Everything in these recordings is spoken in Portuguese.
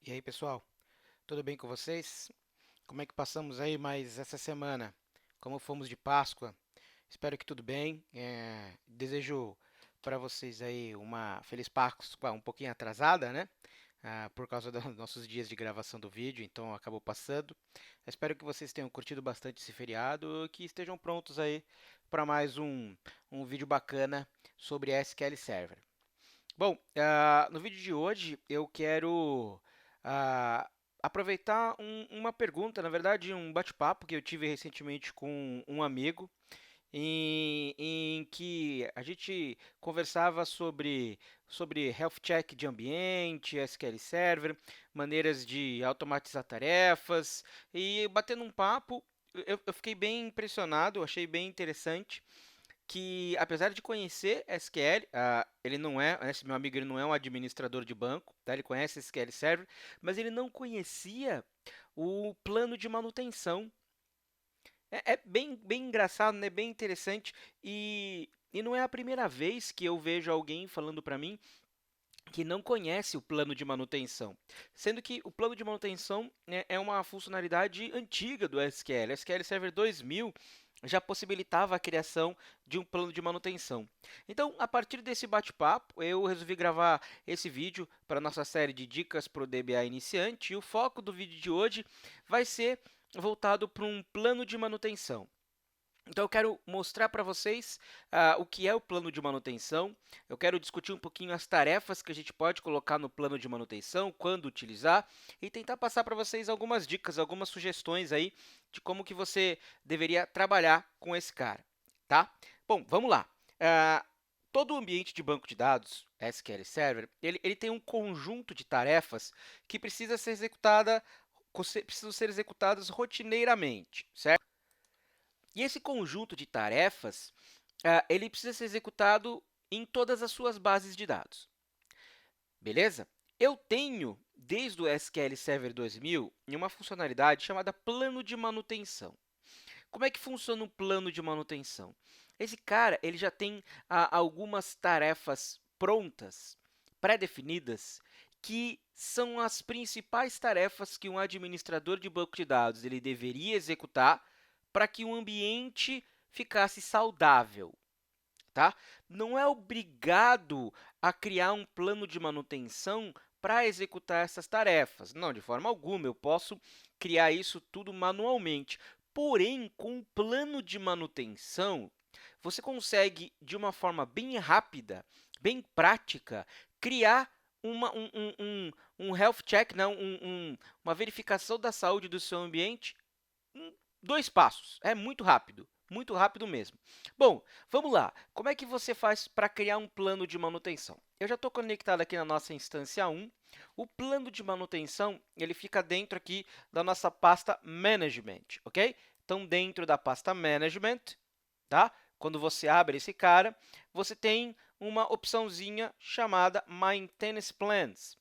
E aí, pessoal, tudo bem com vocês? Como é que passamos aí mais essa semana? Como fomos de Páscoa? Espero que tudo bem. Desejo para vocês aí uma feliz Páscoa um pouquinho atrasada, né? Por causa dos nossos dias de gravação do vídeo, então acabou passando. Espero que vocês tenham curtido bastante esse feriado e que estejam prontos aí para mais um vídeo bacana sobre SQL Server. Bom, no vídeo de hoje eu quero ah, aproveitar uma pergunta, na verdade, um bate-papo que eu tive recentemente com um amigo, em que a gente conversava sobre health check de ambiente, SQL Server, maneiras de automatizar tarefas, e batendo um papo, eu fiquei bem impressionado, achei bem interessante que, apesar de conhecer SQL, ele não é, esse meu amigo ele não é um administrador de banco, tá? Ele conhece SQL Server, mas ele não conhecia o plano de manutenção. É bem engraçado, né? Bem interessante e não é a primeira vez que eu vejo alguém falando para mim que não conhece o plano de manutenção, sendo que o plano de manutenção, né, é uma funcionalidade antiga do SQL. O SQL Server 2000 já possibilitava a criação de um plano de manutenção. Então, a partir desse bate-papo, eu resolvi gravar esse vídeo para a nossa série de dicas para o DBA iniciante, e o foco do vídeo de hoje vai ser voltado para um plano de manutenção. Então, eu quero mostrar para vocês o que é o plano de manutenção. Eu quero discutir um pouquinho as tarefas que a gente pode colocar no plano de manutenção, quando utilizar, e tentar passar para vocês algumas dicas, algumas sugestões aí de como que você deveria trabalhar com esse cara, tá? Bom, vamos lá. Todo o ambiente de banco de dados, SQL Server, ele tem um conjunto de tarefas que precisam ser executadas rotineiramente, certo? E esse conjunto de tarefas, ele precisa ser executado em todas as suas bases de dados, beleza? Eu tenho, desde o SQL Server 2000, uma funcionalidade chamada plano de manutenção. Como é que funciona o plano de manutenção? Esse cara ele já tem algumas tarefas prontas, pré-definidas, que são as principais tarefas que um administrador de banco de dados ele deveria executar para que o ambiente ficasse saudável, tá? Não é obrigado a criar um plano de manutenção para executar essas tarefas. Não, de forma alguma, eu posso criar isso tudo manualmente. Porém, com o plano de manutenção, você consegue, de uma forma bem rápida, bem prática, criar um health check, né? Uma verificação da saúde do seu ambiente em 2 passos. É muito rápido mesmo. Bom, vamos lá. Como é que você faz para criar um plano de manutenção? Eu já estou conectado aqui na nossa instância 1. O plano de manutenção ele fica dentro aqui da nossa pasta Management, ok? Então, dentro da pasta Management, tá? Quando você abre esse cara, você tem uma opçãozinha chamada Maintenance Plans.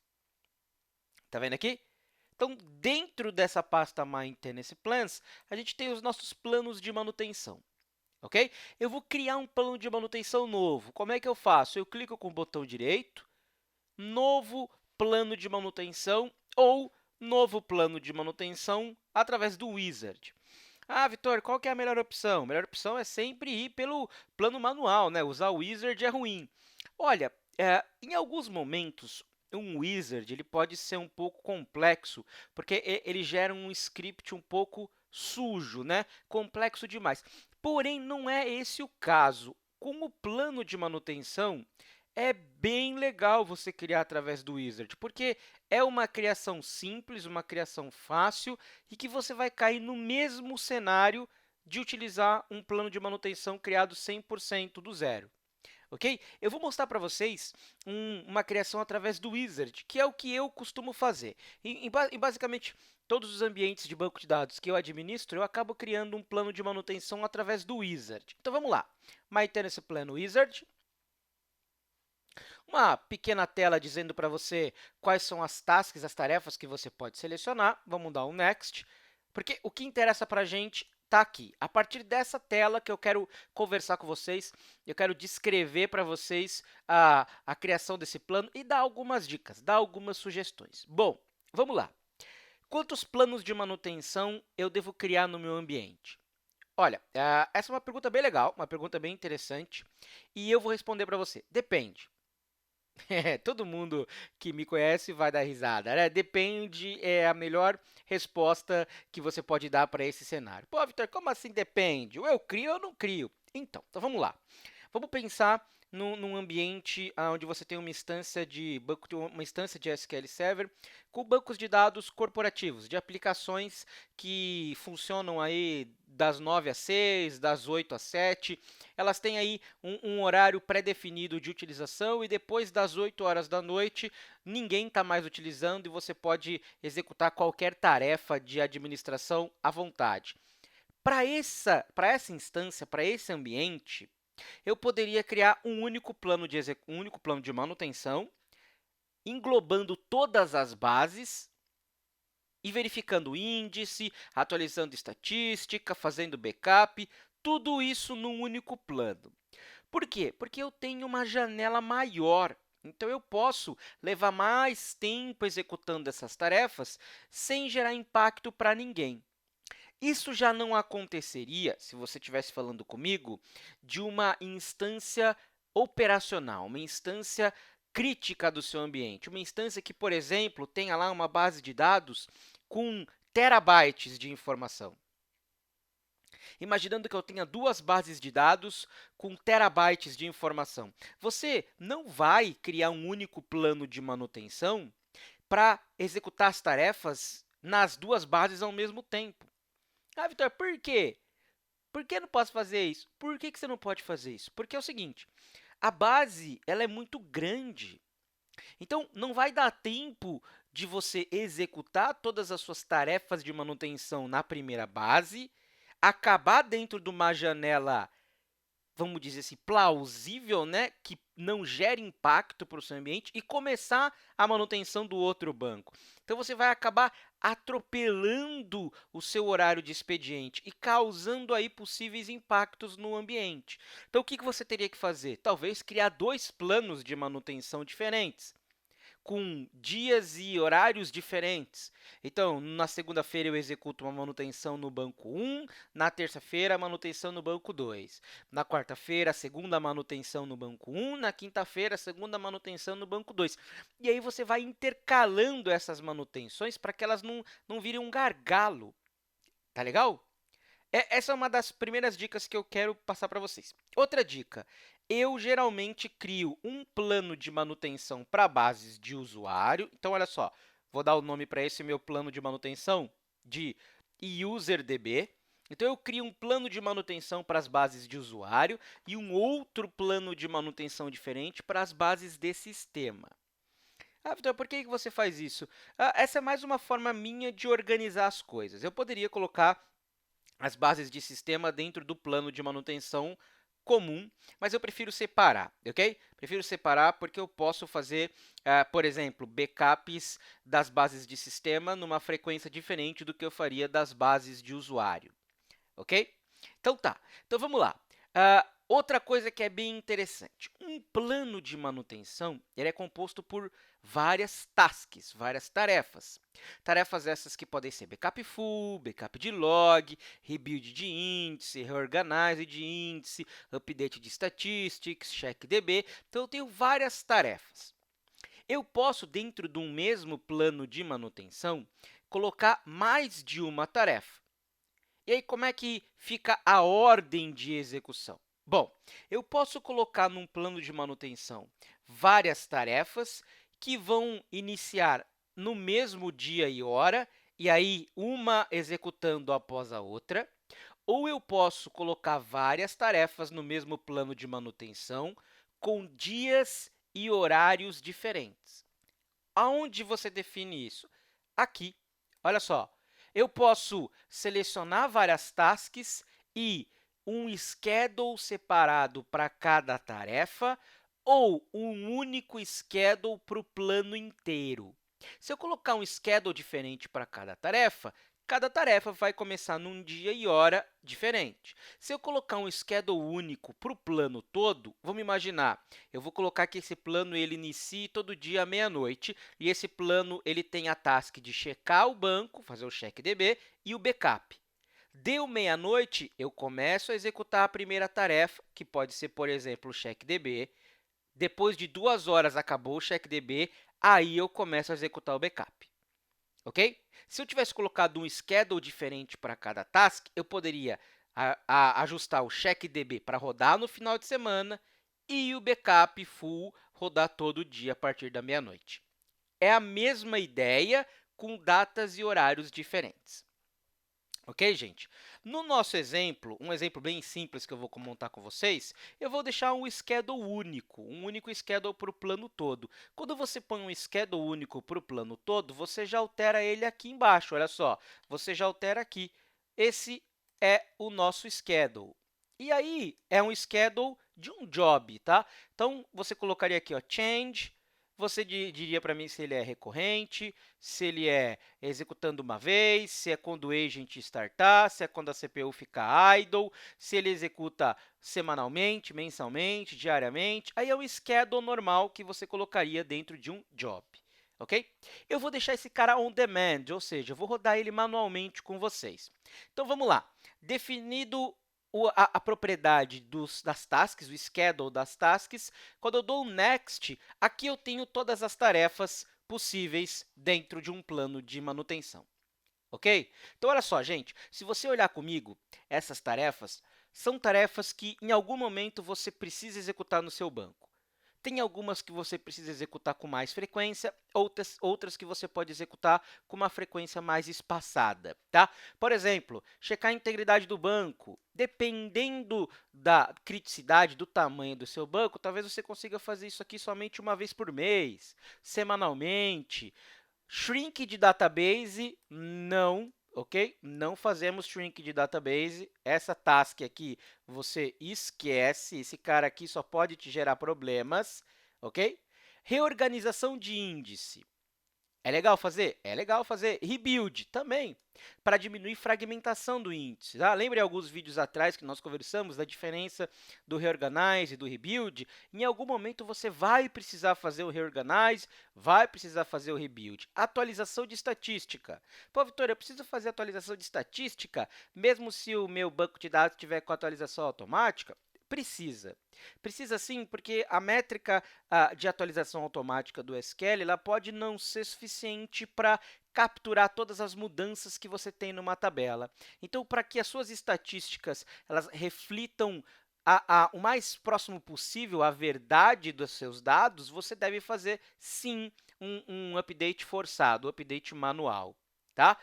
Tá vendo aqui? Então, dentro dessa pasta Maintenance Plans, a gente tem os nossos planos de manutenção, ok? Eu vou criar um plano de manutenção novo. Como é que eu faço? Eu clico com o botão direito, Novo Plano de Manutenção ou Novo Plano de Manutenção através do Wizard. Ah, Vitor, qual que é a melhor opção? A melhor opção é sempre ir pelo plano manual, né? Usar o Wizard é ruim. Olha, em alguns momentos, um wizard ele pode ser um pouco complexo, porque ele gera um script um pouco sujo, né? Complexo demais. Porém, não é esse o caso. Com o plano de manutenção, é bem legal você criar através do wizard, porque é uma criação simples, uma criação fácil e que você vai cair no mesmo cenário de utilizar um plano de manutenção criado 100% do zero. Ok? Eu vou mostrar para vocês uma criação através do Wizard, que é o que eu costumo fazer. Em basicamente todos os ambientes de banco de dados que eu administro, eu acabo criando um plano de manutenção através do Wizard. Então, vamos lá. Maintenance Plan Wizard. Uma pequena tela dizendo para você quais são as tasks, as tarefas que você pode selecionar. Vamos dar um Next, porque o que interessa para a gente está aqui. A partir dessa tela que eu quero conversar com vocês, eu quero descrever para vocês a criação desse plano e dar algumas dicas, dar algumas sugestões. Bom, Vamos lá. Quantos planos de manutenção eu devo criar no meu ambiente? Olha, essa é uma pergunta bem legal, uma pergunta bem interessante, e eu vou responder para você. Depende. Todo mundo que me conhece vai dar risada, né? Depende é a melhor resposta que você pode dar para esse cenário. Pô, Vitor, como assim depende? Ou eu crio ou eu não crio? Então vamos lá. Vamos pensar num ambiente onde você tem uma instância de banco, uma instância de SQL Server com bancos de dados corporativos, de aplicações que funcionam aí das 9 às 6, das 8 às 7. Elas têm aí um horário pré-definido de utilização e depois das 8 horas da noite ninguém está mais utilizando e você pode executar qualquer tarefa de administração à vontade. Para essa instância, para esse ambiente, eu poderia criar um único plano de manutenção, englobando todas as bases e verificando o índice, atualizando estatística, fazendo backup, tudo isso num único plano. Por quê? Porque eu tenho uma janela maior. Então, eu posso levar mais tempo executando essas tarefas sem gerar impacto para ninguém. Isso já não aconteceria, se você estivesse falando comigo, de uma instância operacional, uma instância crítica do seu ambiente, uma instância que, por exemplo, tenha lá uma base de dados com terabytes de informação. Imaginando que eu tenha duas bases de dados com terabytes de informação. Você não vai criar um único plano de manutenção para executar as tarefas nas duas bases ao mesmo tempo. Ah, Vitor, por quê? Por que eu não posso fazer isso? Por que você não pode fazer isso? Porque é o seguinte, a base ela é muito grande. Então, não vai dar tempo de você executar todas as suas tarefas de manutenção na primeira base, acabar dentro de uma janela, vamos dizer assim, plausível, né, que não gere impacto para o seu ambiente e começar a manutenção do outro banco. Então, você vai acabar atropelando o seu horário de expediente e causando aí possíveis impactos no ambiente. Então, o que você teria que fazer? Talvez criar dois planos de manutenção diferentes, com dias e horários diferentes. Então, na segunda-feira eu executo uma manutenção no banco 1, na terça-feira a manutenção no banco 2. Na quarta-feira, a segunda manutenção no banco 1, na quinta-feira, a segunda manutenção no banco 2. E aí você vai intercalando essas manutenções para que elas não virem um gargalo. Tá legal? Essa é uma das primeiras dicas que eu quero passar para vocês. Outra dica, eu geralmente crio um plano de manutenção para bases de usuário. Então, olha só, vou dar o nome para esse meu plano de manutenção de UserDB. Então, eu crio um plano de manutenção para as bases de usuário e um outro plano de manutenção diferente para as bases de sistema. Ah, Vitor, por que você faz isso? Essa é mais uma forma minha de organizar as coisas. Eu poderia colocar as bases de sistema dentro do plano de manutenção comum, mas eu prefiro separar, ok? Prefiro separar porque eu posso fazer, por exemplo, backups das bases de sistema numa frequência diferente do que eu faria das bases de usuário, ok? Então, tá. Então, vamos lá. Outra coisa que é bem interessante, um plano de manutenção ele é composto por várias tasks, várias tarefas. Tarefas essas que podem ser backup full, backup de log, rebuild de índice, reorganize de índice, update de statistics, check DB. Então, eu tenho várias tarefas. Eu posso, dentro de um mesmo plano de manutenção, colocar mais de uma tarefa. E aí, como é que fica a ordem de execução? Bom, eu posso colocar num plano de manutenção várias tarefas que vão iniciar no mesmo dia e hora, e aí uma executando após a outra, ou eu posso colocar várias tarefas no mesmo plano de manutenção com dias e horários diferentes. Aonde você define isso? Aqui. Olha só, eu posso selecionar várias tasks e um schedule separado para cada tarefa ou um único schedule para o plano inteiro. Se eu colocar um schedule diferente para cada tarefa, Cada tarefa vai começar num dia e hora diferente. Se eu colocar um schedule único para o plano todo, vamos imaginar, eu vou colocar que esse plano ele inicie todo dia à meia-noite, e esse plano ele tem a task de checar o banco, fazer o check DB e o backup. Deu meia-noite, eu começo a executar a primeira tarefa, que pode ser, por exemplo, o check DB. Depois de 2 horas acabou o check DB, aí eu começo a executar o backup. Ok? Se eu tivesse colocado um schedule diferente para cada task, eu poderia ajustar o checkDB para rodar no final de semana e o backup full rodar todo dia a partir da meia-noite. É a mesma ideia com datas e horários diferentes. Ok, gente? No nosso exemplo, um exemplo bem simples que eu vou montar com vocês, eu vou deixar um schedule único, um único schedule para o plano todo. Quando você põe um schedule único para o plano todo, você já altera ele aqui embaixo, olha só, você já altera aqui. Esse é o nosso schedule. E aí, é um schedule de um job, tá? Então, você colocaria aqui, ó, change, você diria para mim se ele é recorrente, se ele é executando uma vez, se é quando o agent startar, se é quando a CPU fica idle, se ele executa semanalmente, mensalmente, diariamente. Aí é o schedule normal que você colocaria dentro de um job. Ok? Eu vou deixar esse cara on demand, ou seja, eu vou rodar ele manualmente com vocês. Então, vamos lá. Definido a propriedade das tasks, o schedule das tasks, quando eu dou o next, aqui eu tenho todas as tarefas possíveis dentro de um plano de manutenção. Ok? Então, olha só, gente, se você olhar comigo, essas tarefas são tarefas que, em algum momento, você precisa executar no seu banco. Tem algumas que você precisa executar com mais frequência, outras que você pode executar com uma frequência mais espaçada, tá? Por exemplo, checar a integridade do banco. Dependendo da criticidade, do tamanho do seu banco, talvez você consiga fazer isso aqui somente uma vez por mês, semanalmente. Shrink de database, não, ok? Não fazemos shrink de database. Essa task aqui você esquece. Esse cara aqui só pode te gerar problemas, ok? Reorganização de índice. É legal fazer? É legal fazer. Rebuild também, para diminuir fragmentação do índice. Tá? Lembre alguns vídeos atrás que nós conversamos da diferença do reorganize e do rebuild? Em algum momento você vai precisar fazer o reorganize, vai precisar fazer o rebuild. Atualização de estatística. Pô, Vitor, eu preciso fazer atualização de estatística, mesmo se o meu banco de dados tiver com atualização automática? Precisa. Precisa sim, porque a métrica de atualização automática do SQL ela pode não ser suficiente para capturar todas as mudanças que você tem numa tabela. Então, para que as suas estatísticas elas reflitam o mais próximo possível à verdade dos seus dados, você deve fazer, sim, um update forçado, um update manual. Tá?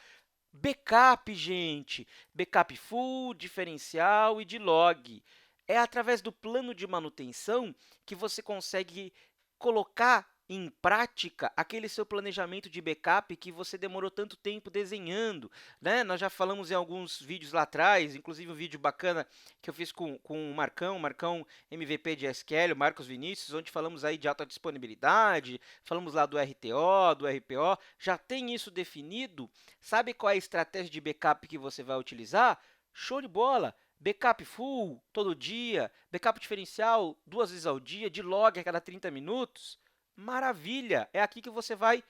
Backup, gente! Backup full, diferencial e de log. É através do plano de manutenção que você consegue colocar em prática aquele seu planejamento de backup que você demorou tanto tempo desenhando, né? Nós já falamos em alguns vídeos lá atrás, inclusive um vídeo bacana que eu fiz com o Marcão MVP de SQL, o Marcos Vinícius, onde falamos aí de alta disponibilidade, falamos lá do RTO, do RPO, já tem isso definido? Sabe qual é a estratégia de backup que você vai utilizar? Show de bola! Backup full, todo dia, backup diferencial 2 vezes ao dia, de log a cada 30 minutos. Maravilha! É aqui que você vai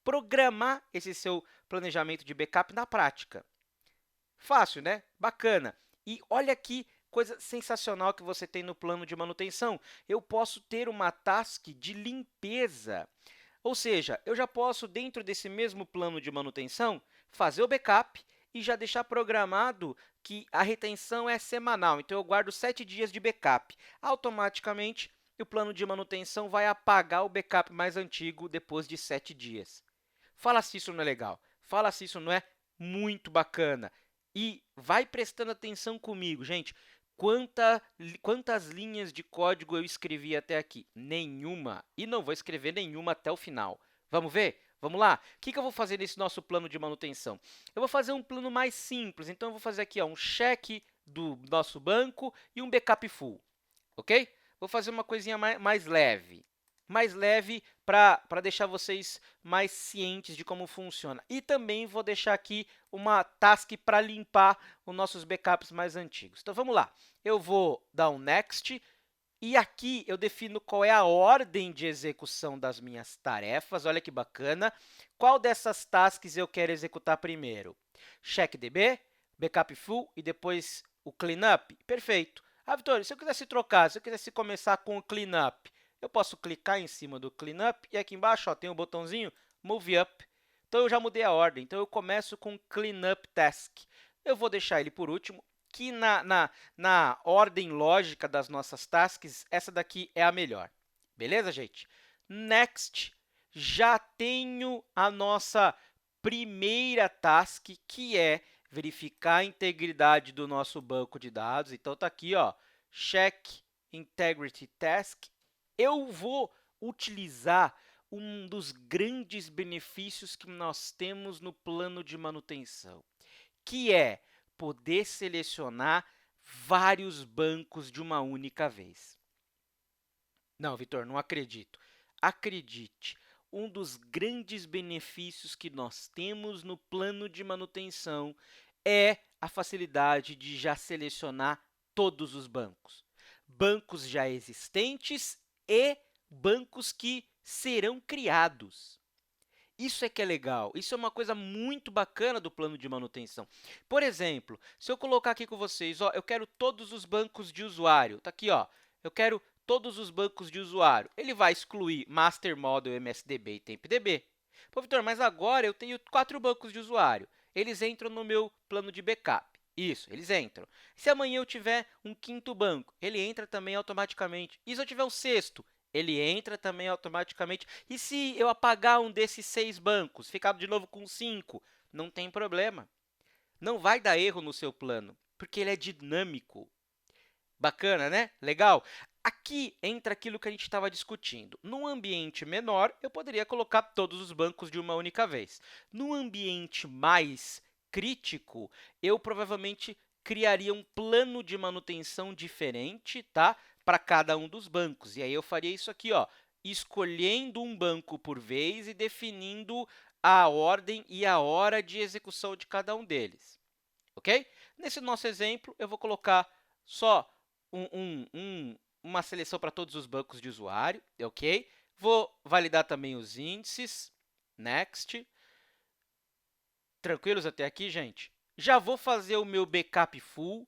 programar esse seu planejamento de backup na prática. Fácil, né? Bacana. E olha aqui, coisa sensacional que você tem no plano de manutenção. Eu posso ter uma task de limpeza. Ou seja, eu já posso, dentro desse mesmo plano de manutenção, fazer o backup e já deixar programado que a retenção é semanal. Então, eu guardo 7 dias de backup. Automaticamente, o plano de manutenção vai apagar o backup mais antigo depois de 7 dias. Fala se isso não é legal. Fala se isso não é muito bacana. E vai prestando atenção comigo, gente. Quantas linhas de código eu escrevi até aqui? Nenhuma. E não vou escrever nenhuma até o final. Vamos ver? Vamos lá? O que eu vou fazer nesse nosso plano de manutenção? Eu vou fazer um plano mais simples. Então, eu vou fazer aqui um check do nosso banco e um backup full. Ok? Vou fazer uma coisinha mais leve. mais leve para deixar vocês mais cientes de como funciona. E também vou deixar aqui uma task para limpar os nossos backups mais antigos. Então, vamos lá. Eu vou dar um Next. E aqui eu defino qual é a ordem de execução das minhas tarefas. Olha que bacana. Qual dessas tasks eu quero executar primeiro? CheckDB, Backup Full e depois o Cleanup? Perfeito. Ah, Vitor, se eu quisesse trocar, se eu quisesse começar com o Cleanup, eu posso clicar em cima do Cleanup e aqui embaixo tem o botãozinho Move Up. Então, eu já mudei a ordem. Então, eu começo com Cleanup Task. Eu vou deixar ele por último, que na ordem lógica das nossas tasks, essa daqui é a melhor. Beleza, gente? Next, já tenho a nossa primeira task, que é verificar a integridade do nosso banco de dados. Então, está aqui, ó, Check Integrity Task. Eu vou utilizar um dos grandes benefícios que nós temos no plano de manutenção, que é poder selecionar vários bancos de uma única vez. Não, Vitor, não acredito. Acredite, um dos grandes benefícios que nós temos no plano de manutenção é a facilidade de já selecionar todos os bancos. Bancos já existentes e bancos que serão criados. Isso é que é legal, isso é uma coisa muito bacana do plano de manutenção. Por exemplo, se eu colocar aqui com vocês, ó, eu quero todos os bancos de usuário, tá aqui, ó, eu quero todos os bancos de usuário. Ele vai excluir Master Model, MSDB e TempDB. Pô, Vitor, mas agora eu tenho 4 bancos de usuário, eles entram no meu plano de backup. Isso, eles entram. Se amanhã eu tiver um 5º banco, ele entra também automaticamente. E se eu tiver um 6º? Ele entra também automaticamente. E se eu apagar um desses 6 bancos, ficar de novo com 5, não tem problema. Não vai dar erro no seu plano, porque ele é dinâmico. Bacana, né? Legal? Aqui entra aquilo que a gente estava discutindo. Num ambiente menor, eu poderia colocar todos os bancos de uma única vez. Num ambiente mais crítico, eu provavelmente criaria um plano de manutenção diferente, tá? Para cada um dos bancos. E aí eu faria isso aqui, ó, escolhendo um banco por vez e definindo a ordem e a hora de execução de cada um deles. Ok? Nesse nosso exemplo, eu vou colocar só uma seleção para todos os bancos de usuário, ok? Vou validar também os índices. Next. Tranquilos até aqui, gente? Já vou fazer o meu backup full,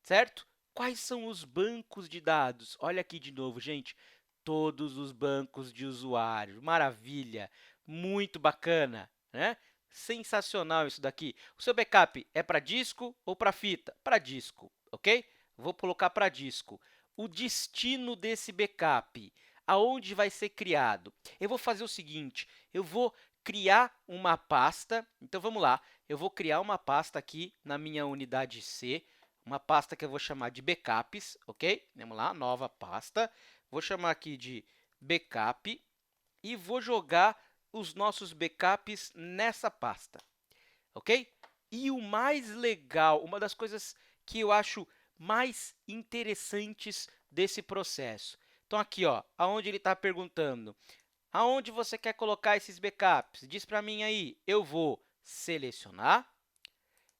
certo? Quais são os bancos de dados? Olha aqui de novo, gente. Todos os bancos de usuário. Maravilha! Muito bacana, né? Sensacional isso daqui. O seu backup é para disco ou para fita? Para disco, ok? Vou colocar para disco. O destino desse backup, aonde vai ser criado? Eu vou fazer o seguinte, eu vou criar uma pasta. Então, vamos lá. Eu vou criar uma pasta aqui na minha unidade C, uma pasta que eu vou chamar de backups, ok? Vamos lá, nova pasta. Vou chamar aqui de backup e vou jogar os nossos backups nessa pasta, ok? E o mais legal, uma das coisas que eu acho mais interessantes desse processo. Então, aqui, ó, aonde ele está perguntando, aonde você quer colocar esses backups? Diz para mim aí. Eu vou selecionar.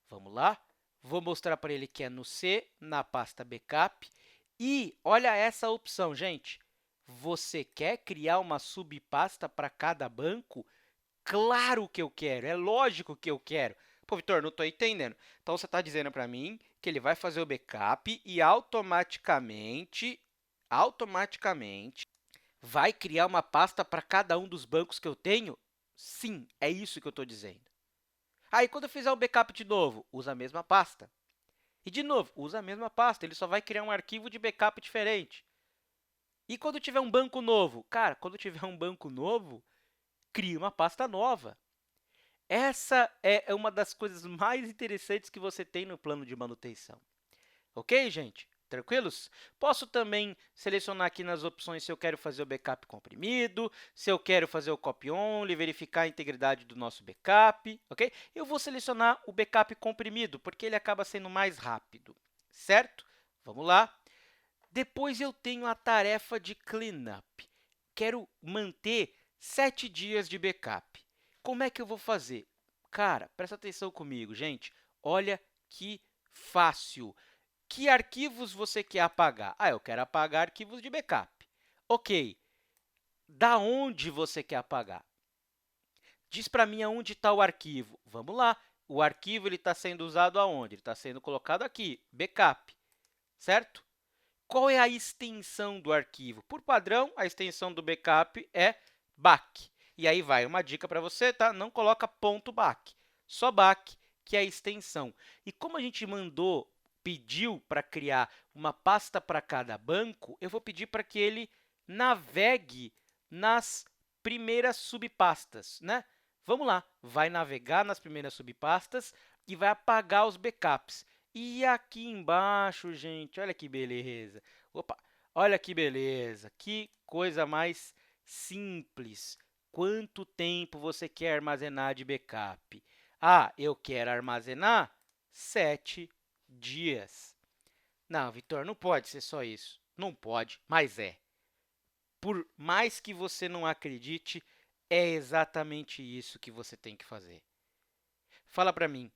Vamos lá. Vou mostrar para ele que é no C, na pasta backup. E olha essa opção, gente. Você quer criar uma subpasta para cada banco? Claro que eu quero, é lógico que eu quero. Pô, Vitor, não estou entendendo. Então, você está dizendo para mim que ele vai fazer o backup e automaticamente vai criar uma pasta para cada um dos bancos que eu tenho? Sim, é isso que eu estou dizendo. Aí, quando eu fizer um backup de novo, usa a mesma pasta. E, de novo, usa a mesma pasta, ele só vai criar um arquivo de backup diferente. E quando tiver um banco novo? Cara, quando tiver um banco novo, cria uma pasta nova. Essa é uma das coisas mais interessantes que você tem no plano de manutenção. Ok, gente? Tranquilos? Posso também selecionar aqui nas opções se eu quero fazer o backup comprimido, se eu quero fazer o copy-only, verificar a integridade do nosso backup, ok? Eu vou selecionar o backup comprimido, porque ele acaba sendo mais rápido, certo? Vamos lá. Depois eu tenho a tarefa de cleanup. quero manter 7 dias de backup. Como é que eu vou fazer? Cara, presta atenção comigo, gente. Olha que fácil. Que arquivos você quer apagar? Ah, eu quero apagar arquivos de backup. Ok. Da onde você quer apagar? Diz para mim aonde está o arquivo. Vamos lá. O arquivo está sendo usado aonde? Ele está sendo colocado aqui, backup, certo? Qual é a extensão do arquivo? Por padrão, a extensão do backup é back. E aí vai uma dica para você, tá? Não coloca ponto .back, só back, que é a extensão. E como a gente pediu para criar uma pasta para cada banco, eu vou pedir para que ele navegue nas primeiras subpastas, né? Vamos lá, vai navegar nas primeiras subpastas e vai apagar os backups. E aqui embaixo, gente, olha que beleza. Opa, olha que beleza, que coisa mais simples. Quanto tempo você quer armazenar de backup? Ah, eu quero armazenar 7 dias. Não, Vitor, não pode ser só isso. Não pode, mas é. Por mais que você não acredite, é exatamente isso que você tem que fazer. Fala para mim,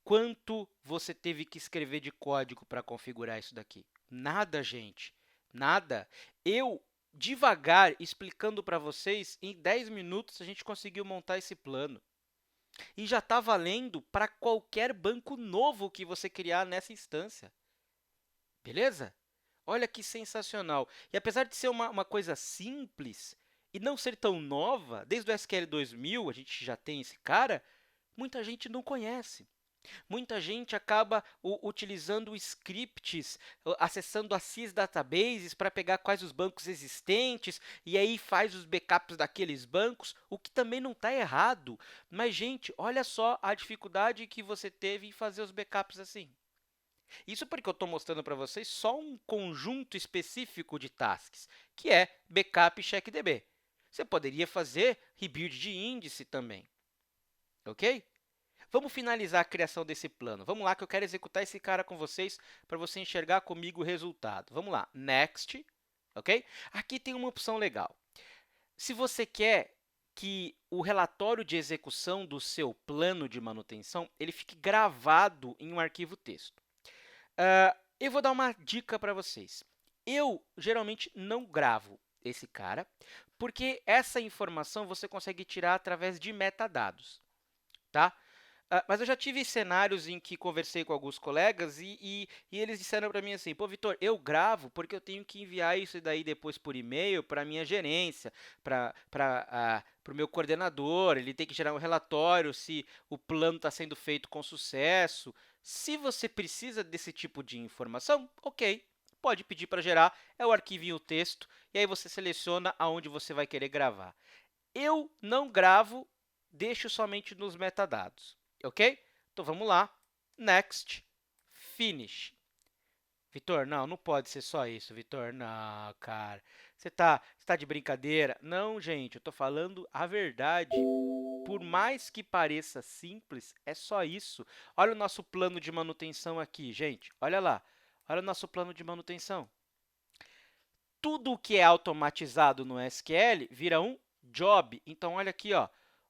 quanto você teve que escrever de código para configurar isso daqui? Nada, gente. Nada. Eu, devagar, explicando para vocês, em 10 minutos a gente conseguiu montar esse plano. E já está valendo para qualquer banco novo que você criar nessa instância. Beleza? Olha que sensacional. E apesar de ser uma coisa simples e não ser tão nova, desde o SQL 2000 a gente já tem esse cara, muita gente não conhece. Muita gente acaba utilizando scripts, acessando as sys databases para pegar quais os bancos existentes e aí faz os backups daqueles bancos, o que também não está errado. Mas, gente, olha só a dificuldade que você teve em fazer os backups assim. Isso porque eu estou mostrando para vocês só um conjunto específico de tasks, que é backup e checkdb. Você poderia fazer rebuild de índice também, ok? Vamos finalizar a criação desse plano. Vamos lá, que eu quero executar esse cara com vocês para você enxergar comigo o resultado. Vamos lá, Next, ok? Aqui tem uma opção legal. Se você quer que o relatório de execução do seu plano de manutenção ele fique gravado em um arquivo texto. Eu vou dar uma dica para vocês. Eu, geralmente, não gravo esse cara, porque essa informação você consegue tirar através de metadados, tá? Mas eu já tive cenários em que conversei com alguns colegas e eles disseram para mim assim, pô, Vitor, eu gravo porque eu tenho que enviar isso daí depois por e-mail para a minha gerência, para o meu coordenador, ele tem que gerar um relatório se o plano está sendo feito com sucesso. Se você precisa desse tipo de informação, ok, pode pedir para gerar, é o arquivinho texto, e aí você seleciona aonde você vai querer gravar. Eu não gravo, deixo somente nos metadados. Ok? Então, vamos lá. Next, Finish. Vitor, não pode ser só isso, Vitor. Não, cara. Você tá de brincadeira? Não, gente, eu estou falando a verdade. Por mais que pareça simples, é só isso. Olha o nosso plano de manutenção aqui, gente. Olha lá. Olha o nosso plano de manutenção. Tudo o que é automatizado no SQL vira um job. Então, olha aqui, ó.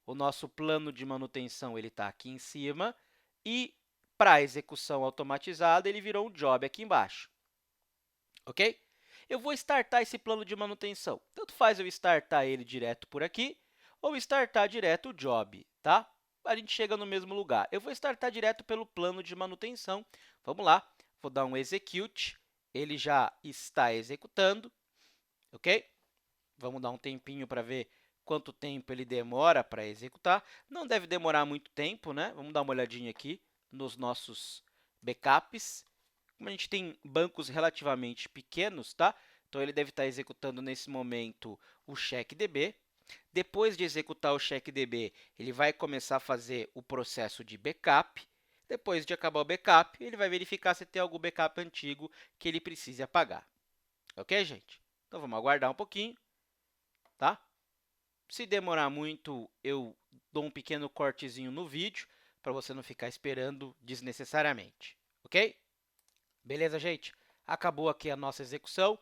O nosso plano de manutenção está aqui em cima e, para a execução automatizada, ele virou um job aqui embaixo. Ok? Eu vou startar esse plano de manutenção. Tanto faz eu startar ele direto por aqui ou startar direto o job, tá? A gente chega no mesmo lugar. Eu vou startar direto pelo plano de manutenção. Vamos lá, vou dar um execute. Ele já está executando, ok? Vamos dar um tempinho para ver quanto tempo ele demora para executar. Não deve demorar muito tempo, né? Vamos dar uma olhadinha aqui nos nossos backups. Como a gente tem bancos relativamente pequenos, tá? Então, ele deve estar executando nesse momento o checkdb. Depois de executar o checkdb, ele vai começar a fazer o processo de backup. Depois de acabar o backup, ele vai verificar se tem algum backup antigo que ele precise apagar. Ok, gente? Então, vamos aguardar um pouquinho, tá? Se demorar muito, eu dou um pequeno cortezinho no vídeo para você não ficar esperando desnecessariamente, ok? Beleza, gente? Acabou aqui a nossa execução.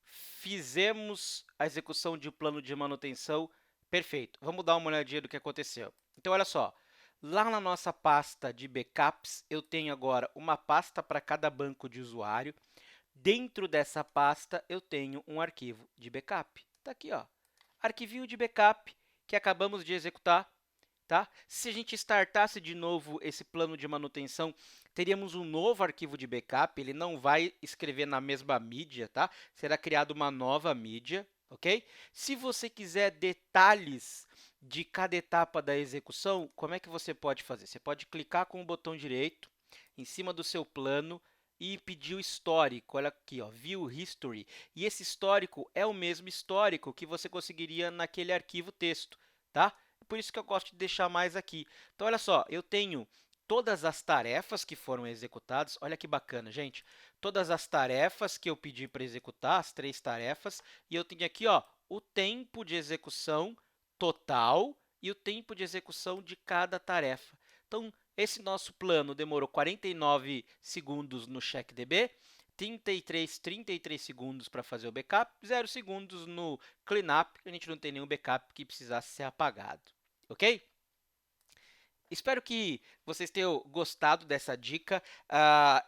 fizemos a execução de plano de manutenção, perfeito. Vamos dar uma olhadinha do que aconteceu. Então, olha só, lá na nossa pasta de backups, eu tenho agora uma pasta para cada banco de usuário. Dentro dessa pasta, eu tenho um arquivo de backup. Está aqui, ó, arquivinho de backup que acabamos de executar. Tá? Se a gente startasse de novo esse plano de manutenção, teríamos um novo arquivo de backup, ele não vai escrever na mesma mídia, tá? Será criada uma nova mídia, ok? Se você quiser detalhes de cada etapa da execução, como é que você pode fazer? Você pode clicar com o botão direito em cima do seu plano e pedir o histórico. Olha aqui, ó, View History. E esse histórico é o mesmo histórico que você conseguiria naquele arquivo texto, tá? Por isso que eu gosto de deixar mais aqui. Então, olha só, eu tenho todas as tarefas que foram executadas. Olha que bacana, gente. Todas as tarefas que eu pedi para executar, as 3 tarefas. E eu tenho aqui, ó, o tempo de execução total e o tempo de execução de cada tarefa. Então, esse nosso plano demorou 49 segundos no CheckDB, 33 segundos para fazer o backup, 0 segundos no cleanup, a gente não tem nenhum backup que precisasse ser apagado, ok? Espero que vocês tenham gostado dessa dica.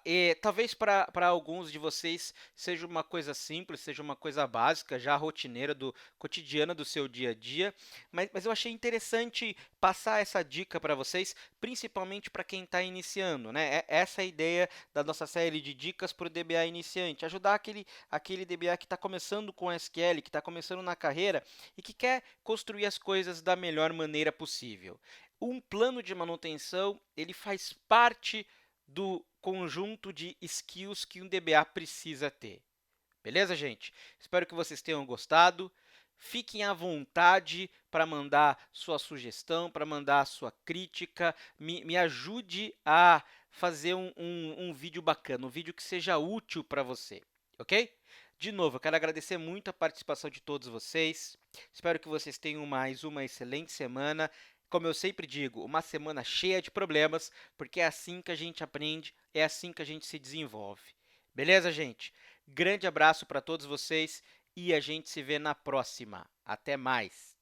E talvez para alguns de vocês seja uma coisa simples, seja uma coisa básica, já rotineira, cotidiana do seu dia a dia. Mas eu achei interessante passar essa dica para vocês, principalmente para quem está iniciando, né? Essa é a ideia da nossa série de dicas para o DBA iniciante, ajudar aquele DBA que está começando com SQL, que está começando na carreira e que quer construir as coisas da melhor maneira possível. Um plano de manutenção, ele faz parte do conjunto de skills que um DBA precisa ter. Beleza, gente? Espero que vocês tenham gostado. Fiquem à vontade para mandar sua sugestão, para mandar sua crítica. Me ajude a fazer um vídeo bacana, um vídeo que seja útil para você, ok? De novo, eu quero agradecer muito a participação de todos vocês. Espero que vocês tenham mais uma excelente semana. Como eu sempre digo, uma semana cheia de problemas, porque é assim que a gente aprende, é assim que a gente se desenvolve. Beleza, gente? Grande abraço para todos vocês e a gente se vê na próxima. Até mais!